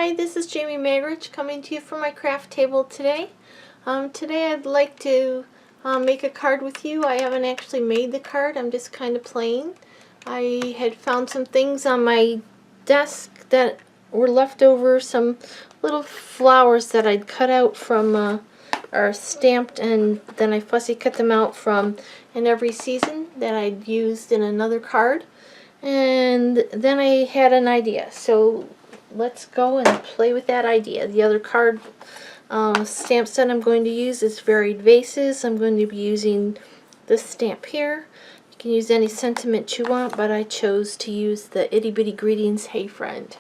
Hi, this is Jamie Magrich coming to you from my craft table today. Today I'd like to make a card with you. I haven't actually made the card, I'm just kind of playing. I had found some things on my desk that were left over, some little flowers that I'd cut out from, or stamped, and then I fussy cut them out from In Every Season that I'd used in another card. And then I had an idea, so let's go and play with that idea. The other card stamp set I'm going to use is Varied Vases. I'm going to be using this stamp here. You can use any sentiment you want, but I chose to use the Itty Bitty Greetings, Hey Friend.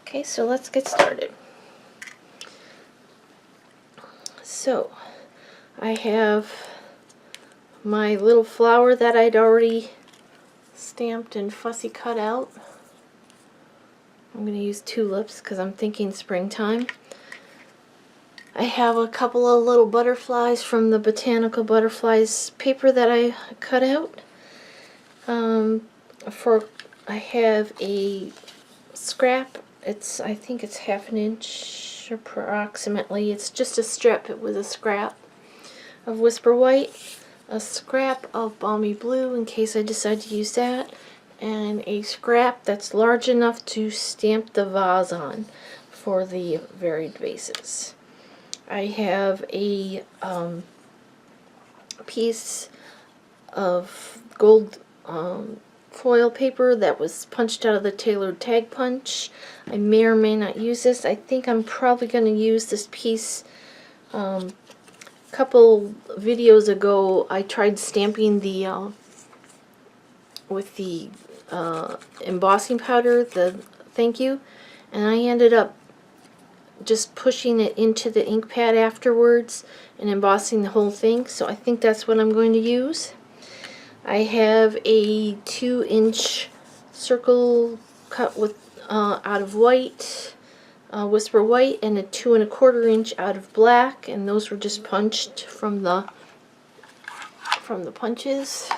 Okay, so let's get started. So, I have my little flower that I'd already stamped and fussy cut out. I'm going to use tulips because I'm thinking springtime. I have a couple of little butterflies from the Botanical Butterflies paper that I cut out. I have a scrap. I think it's ½ inch approximately. It's just a strip. It was a scrap of Whisper White, a scrap of Balmy Blue in case I decide to use that, and a scrap that's large enough to stamp the vase on for the Varied Vases. I have a piece of gold foil paper that was punched out of the tailored tag punch. I may or may not use this. I think I'm probably going to use this piece. Couple videos ago I tried stamping the with the embossing powder, the thank you, and I ended up just pushing it into the ink pad afterwards and embossing the whole thing, so I think that's what I'm going to use. I have a 2-inch circle cut with out of white, Whisper White, and a 2 1/4 inch out of black, and those were just punched from the punches.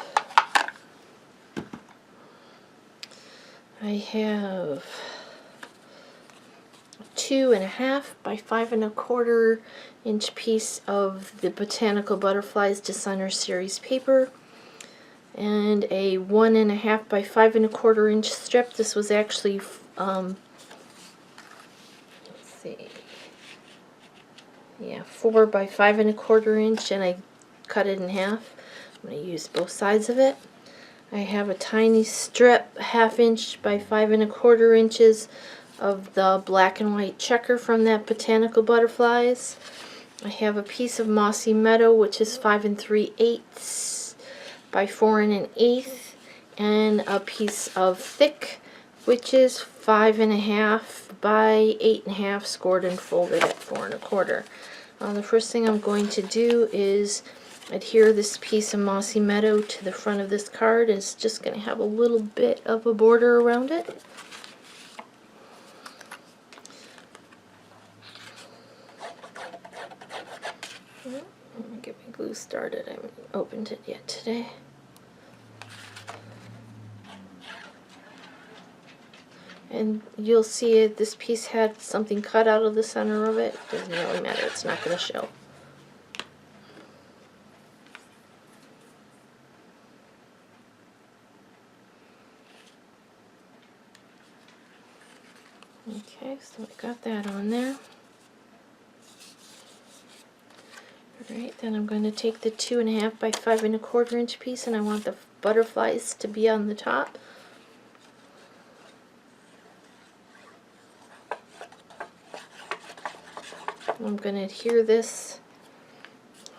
I have 2.5 by 5 1/4 inch piece of the Botanical Butterflies Designer Series paper, and a 1.5 by 5 1/4 inch strip. This was actually let's see, yeah, 4 by 5 1/4 inch, and I cut it in half. I'm going to use both sides of it. I have a tiny strip, 1/2 inch by 5 1/4 inches of the black and white checker from that Botanical Butterflies. I have a piece of Mossy Meadow, which is 5 3/8 by 4 1/8, and a piece of Thick, which is 5 1/2 by 8 1/2, scored and folded at 4 1/4. The first thing I'm going to do is adhere this piece of Mossy Meadow to the front of this card. It's just going to have a little bit of a border around it. Let me get my glue started. I haven't opened it yet today. And you'll see it, this piece had something cut out of the center of it. Doesn't really matter, it's not going to show. Okay, so I got that on there. Alright, then I'm going to take the 2.5 by 5 1/4 inch piece, and I want the butterflies to be on the top. I'm going to adhere this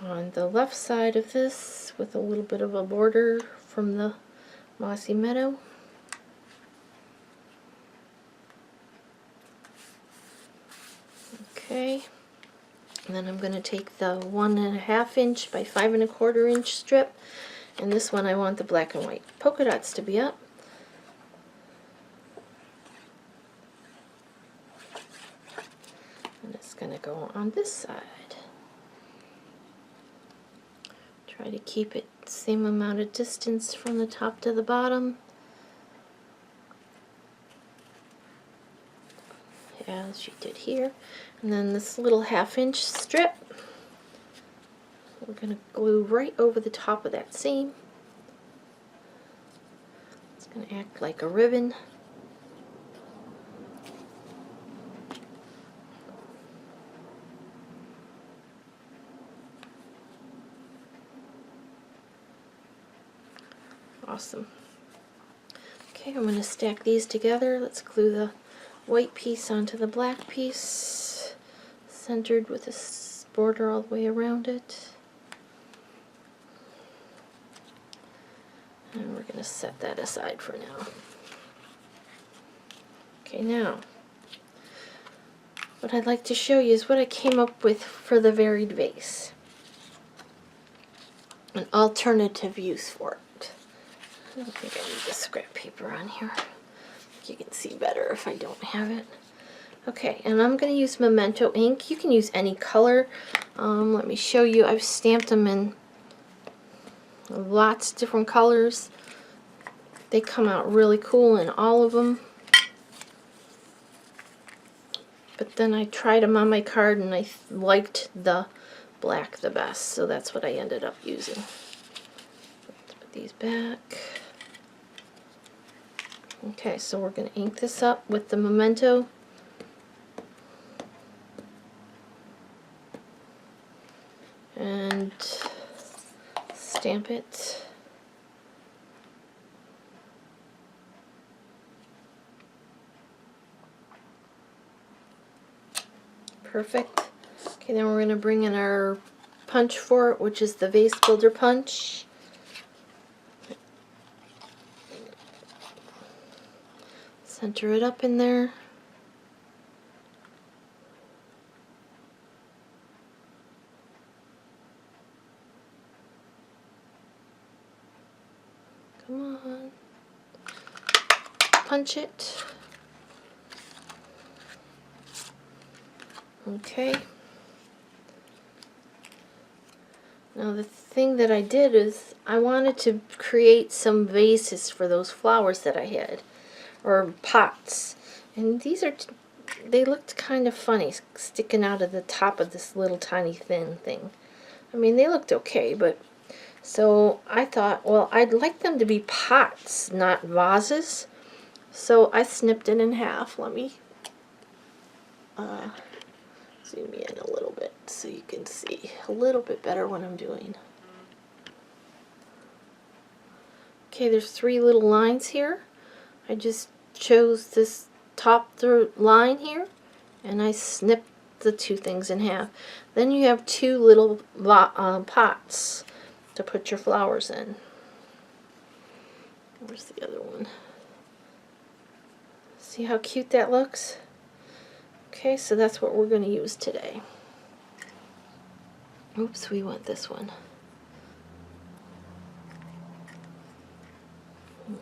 on the left side of this with a little bit of a border from the Mossy Meadow. Okay, and then I'm going to take the 1.5 inch by 5 1/4 inch strip, and this one I want the black and white polka dots to be up. And it's going to go on this side. Try to keep it the same amount of distance from the top to the bottom. as you did here. And then this little 1/2 inch strip, we're going to glue right over the top of that seam. It's going to act like a ribbon. Awesome. Okay, I'm going to stack these together. Let's glue the white piece onto the black piece, centered with a border all the way around it. And we're going to set that aside for now. Okay, now, what I'd like to show you is what I came up with for the varied vase. An alternative use for it. I don't think I need the scrap paper on here. You can see better if I don't have it. Okay, and I'm going to use Memento ink. You can use any color. Let me show you. I've stamped them in lots of different colors. They come out really cool in all of them. But then I tried them on my card and I liked the black the best, so that's what I ended up using. Let's put these back. Okay, so we're going to ink this up with the Memento. And stamp it. Perfect. Okay, then we're going to bring in our punch for it, which is the Vase Builder punch. Center it up in there. Come on. Punch it. Okay. Now the thing that I did is I wanted to create some vases for those flowers that I had, or pots. And these are, they looked kind of funny sticking out of the top of this little tiny thin thing. I mean, they looked okay, but so I thought, well, I'd like them to be pots, not vases. So I snipped it in half. Let me zoom in a little bit so you can see a little bit better what I'm doing. Okay, there's 3 little lines here. I just chose this top line here and I snipped the 2 things in half. Then you have 2 little pots to put your flowers in. Where's the other one? See how cute that looks? Okay, so that's what we're going to use today. Oops, we want this one.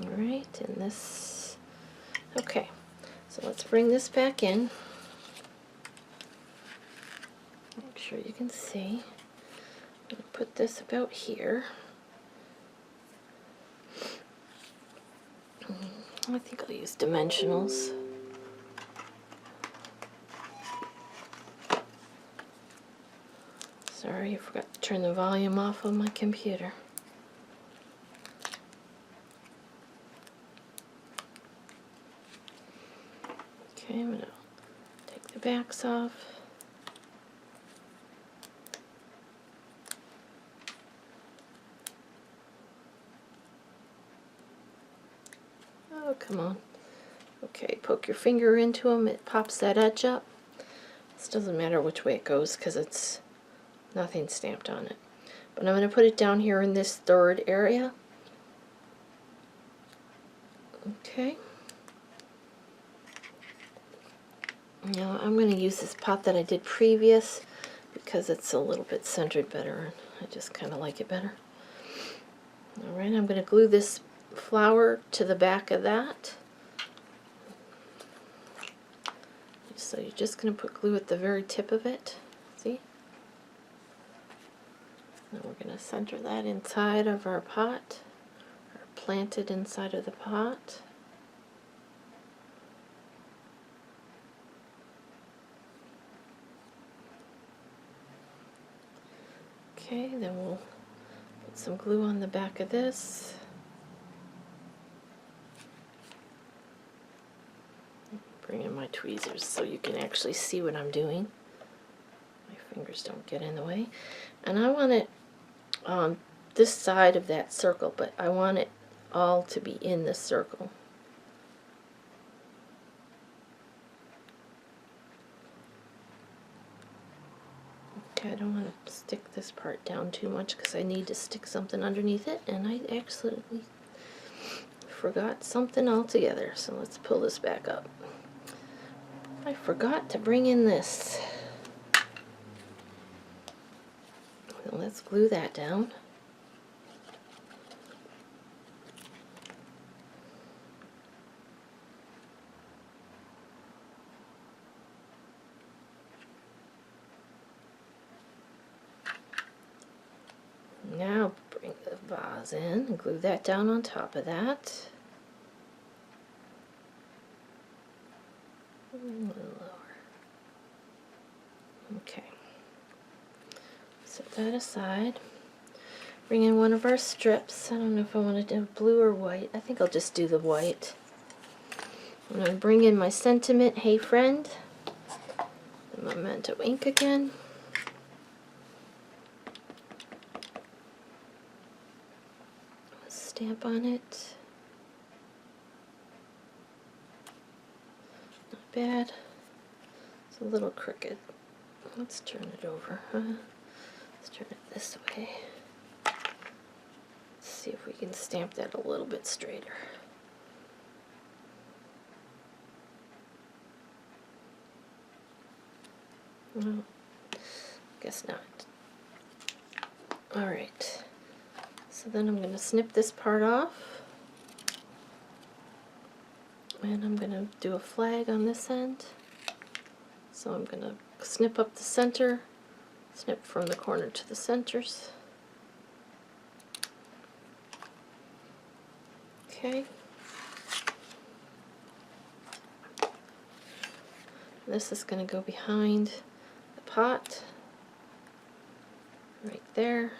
Alright, and this. Okay, so let's bring this back in. Make sure you can see. I'm going to put this about here. I think I'll use dimensionals. Sorry, I forgot to turn the volume off on my computer. Okay, I'm going to take the backs off. Oh, come on. Okay, poke your finger into them, it pops that edge up. This doesn't matter which way it goes because it's nothing stamped on it. But I'm going to put it down here in this 3rd area. Okay. Now I'm going to use this pot that I did previous because it's a little bit centered better. I just kind of like it better. Alright, I'm going to glue this flower to the back of that. So you're just going to put glue at the very tip of it. See? Then we're going to center that inside of our pot, or plant it inside of the pot. Okay, then we'll put some glue on the back of this. Bring in my tweezers so you can actually see what I'm doing. My fingers don't get in the way. And I want it on this side of that circle, but I want it all to be in the circle. Okay, I don't want to stick this part down too much because I need to stick something underneath it, and I accidentally forgot something altogether. So let's pull this back up. I forgot to bring in this. Let's glue that down. Now bring the vase in and glue that down on top of that. A little lower. Okay. Set that aside. Bring in one of our strips. I don't know if I want to do blue or white. I think I'll just do the white. I'm going to bring in my sentiment, Hey Friend, the Memento ink again. Stamp on it. Not bad. It's a little crooked. Let's turn it over. Let's turn it this way. Let's see if we can stamp that a little bit straighter. Well, guess not. Alright. So then I'm going to snip this part off. And I'm going to do a flag on this end. So I'm going to snip up the center, snip from the corner to the centers. Okay. This is going to go behind the pot, right there.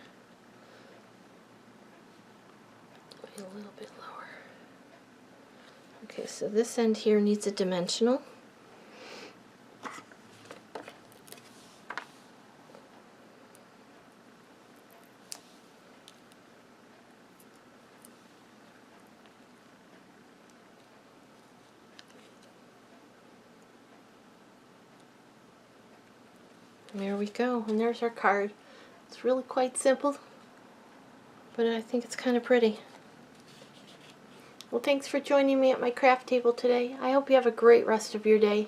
A little bit lower. Okay, so this end here needs a dimensional. And there we go, and there's our card. It's really quite simple, but I think it's kind of pretty. Well, thanks for joining me at my craft table today. I hope you have a great rest of your day.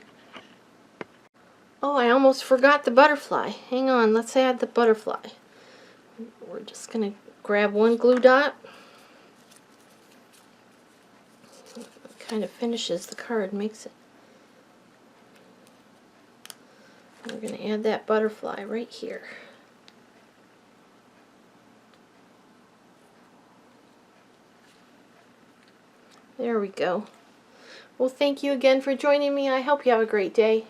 Oh, I almost forgot the butterfly. Hang on, let's add the butterfly. We're just going to grab one glue dot. It kind of finishes the card, makes it. We're going to add that butterfly right here. There we go. Well, thank you again for joining me. I hope you have a great day.